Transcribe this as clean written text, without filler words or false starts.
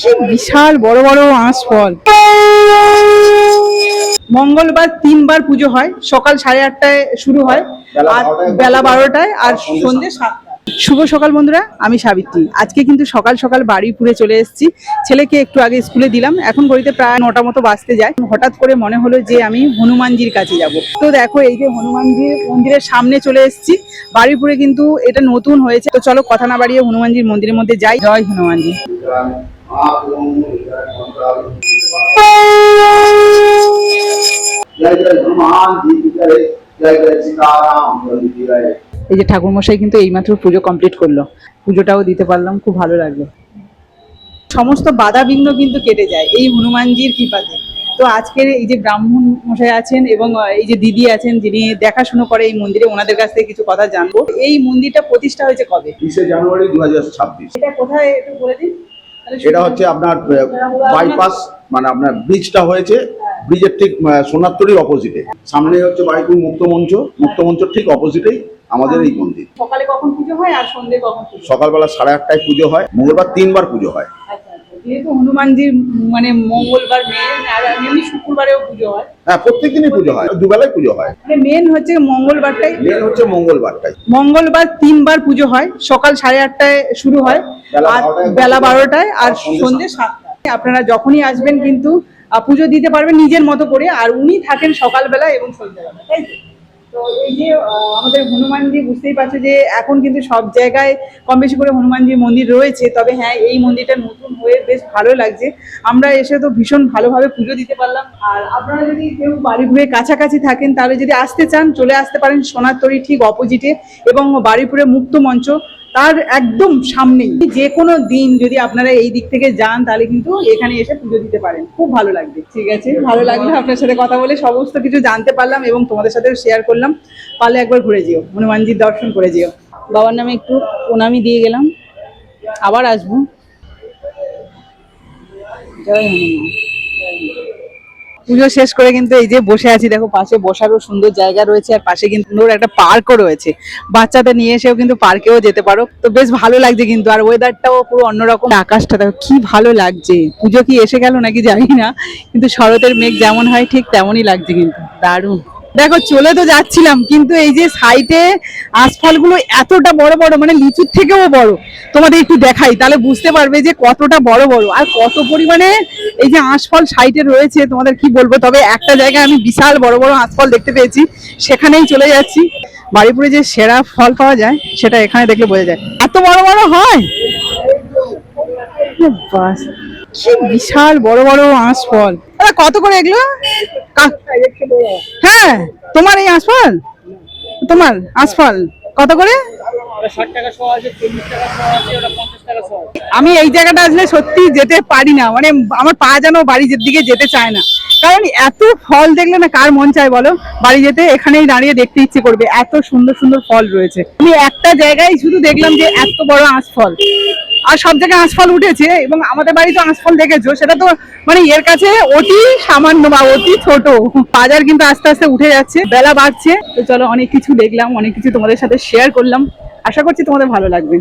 কি বিশাল বড় বড় আঁশফল। মঙ্গলবার 3 বার পুজো হয়, সকাল 8:30টায় শুরু হয় আর বেলা 12টায় আর সন্ধ্যে 7টায়। শুভ সকাল বন্ধুরা, আমি সাবিত্রী। আজকে কিন্তু সকাল সকাল বাড়িপুরে চলে এসেছি। ছেলেকে একটু আগে স্কুলে দিলাম, এখন ঘড়িতে প্রায় 9টা মতো বাজতে যায়। হঠাৎ করে মনে হলো যে আমি হনুমানজির কাছে যাব। তো দেখো এই যে হনুমানজির মন্দিরের সামনে চলে এসেছি। বাড়িপুরে কিন্তু এটা নতুন হয়েছে, তো চলো কথা না বাড়িয়ে হনুমানজির মন্দিরের মধ্যে যাই। জয় হনুমানজি। এই যে ঠাকুরমশাই কিন্তু এইমাত্র পুজো কমপ্লিট করলো, পুজোটাও দিতে পারলাম, খুব ভালো লাগলো। সমস্ত বাধা বিঘ্ন কিন্তু কেটে যায় এই হনুমানজির কৃপাতে। তো আজকের এই যে ব্রাহ্মণ মশাই আছেন এবং এই যে দিদি আছেন যিনি দেখাশুনো করে এই মন্দিরে, ওনাদের কাছ থেকে কিছু কথা জানবো। এই মন্দিরটা প্রতিষ্ঠা হয়েছে কবে? 30 জানুয়ারি 2026। এটা কোথায় একটু বলে দিন। এটা হচ্ছে আপনার বাইপাস, মানে আপনার ব্রিজটা হয়েছে ব্রিজের ঠিক সোনারতরীর অপোজিটে। সামনে হচ্ছে বাড়িপুর মুক্তমঞ্চ, মুক্তমঞ্চের ঠিক অপোজিটেই আমাদের এই মন্দির। সকালে কখন পুজো হয় আর সন্ধ্যে কখন? সকালবেলা 8:30টায় পুজো হয়, মঙ্গলবার 3 বার পুজো হয়। যেহেতু হনুমানজির মানে মঙ্গলবার মেন, আর এমনি শুক্রবারেও পুজো হয়। হ্যাঁ, প্রত্যেকদিনই পুজো হয়, দুবেলায় পুজো হয়। মানে মেন হচ্ছে মঙ্গলবারটাই। মঙ্গলবার 3 বার পুজো হয়, সকাল 8:30টায় শুরু হয় আর বেলা 12টায় আর সন্ধ্যে 7টায়। আপনারা যখনই আসবেন কিন্তু পুজো দিতে পারবেন নিজের মতো করে, আর উনি থাকেন সকালবেলা এবং সন্ধ্যাবেলা, তাই তো? তো এই যে আমাদের হনুমানজি, বুঝতেই পারছো যে এখন কিন্তু সব জায়গায় কম বেশি করে হনুমানজির মন্দির রয়েছে, তবে হ্যাঁ এই মন্দিরটা নতুন হয়ে বেশ ভালো লাগছে। আমরা এসে তো ভীষণ ভালোভাবে পুজো দিতে পারলাম। আর আপনারা যদি কেউ বাড়িপুরে কাছাকাছি থাকেন তাহলে যদি আসতে চান চলে আসতে পারেন সোনারতরী ঠিক অপোজিটে, এবং বাড়িপুরে মুক্ত মঞ্চ তার একদম সামনেই। যে কোনো দিন যদি আপনারা এই দিক থেকে যান তাহলে কিন্তু এখানে এসে পুজো দিতে পারেন, খুব ভালো লাগবে। ঠিক আছে, ভালো লাগলো আপনার সাথে কথা বলে, সমস্ত কিছু জানতে পারলাম এবং তোমাদের সাথে শেয়ার করলাম। পারলে একবার ঘুরে যেও, হনুমানজির দর্শন করে যেও। বাবার নামে একটু প্রণামী দিয়ে গেলাম, আবার আসবো। জয় হনুমান। পুজো শেষ করে কিন্তু এই যে বসে আছি, দেখো পাশে বসারও সুন্দর জায়গা রয়েছে আর পাশে কিন্তু একটা পার্কও রয়েছে। বাচ্চাদের নিয়ে এসেও কিন্তু পার্কেও যেতে পারো। তো বেশ ভালো লাগছে কিন্তু, আর ওয়েদারটাও পুরো অন্যরকম। আকাশটা দেখো কি ভালো লাগছে। পুজো কি এসে গেল নাকি জানি না, কিন্তু শরতের মেঘ যেমন হয় ঠিক তেমনই লাগছে, কিন্তু দারুণ। দেখো চলে তো যাচ্ছিলাম, কিন্তু এই যে সাইডে আশফলগুলো এতটা বড় বড়, মানে লিচুর থেকেও বড়। তোমাদের একটু দেখাই তাহলে বুঝতে পারবে যে কতটা বড় বড় আর কত পরিমাণে এই যে আশফল সাইডে রয়েছে। তোমাদের কি বলবো, তবে একটা জায়গায় আমি বিশাল বড় বড় আশফল দেখতে পেয়েছি, সেখানেই চলে যাচ্ছি। বাড়িপুরে যে সেরা ফল পাওয়া যায় সেটা এখানে দেখলে বোঝা যায়, এত বড় বড় হয়। বাস, কি বিশাল বড় বড় আশফল। কত করে এগুলো? হ্যাঁ, তোমার এই আশফল, তোমার আশফল কত করে? আমি এই জায়গাটা আসলে সত্যি যেতে পারি না, মানে আমার পা যেন বাড়ির দিকে যেতে চায় না, কারণ এত ফল দেখলে না কার মন চায় বলো বাড়ি যেতে? এখানেই দাঁড়িয়ে দেখতে ইচ্ছে করবে, এত সুন্দর সুন্দর ফল রয়েছে। আমি একটা জায়গায় শুধু দেখলাম যে এত বড় আঁশফল, আর সব জায়গায় আঁশফল উঠেছে এবং আমাদের বাড়ি তো আঁশফল দেখেছো, সেটা তো মানে এর কাছে অতি সামান্য বা অতি ছোট। বাজার কিন্তু আস্তে আস্তে উঠে যাচ্ছে, বেলা বাড়ছে। তো চলো, অনেক কিছু দেখলাম, অনেক কিছু তোমাদের সাথে শেয়ার করলাম, আশা করছি তোমাদের ভালো লাগবে।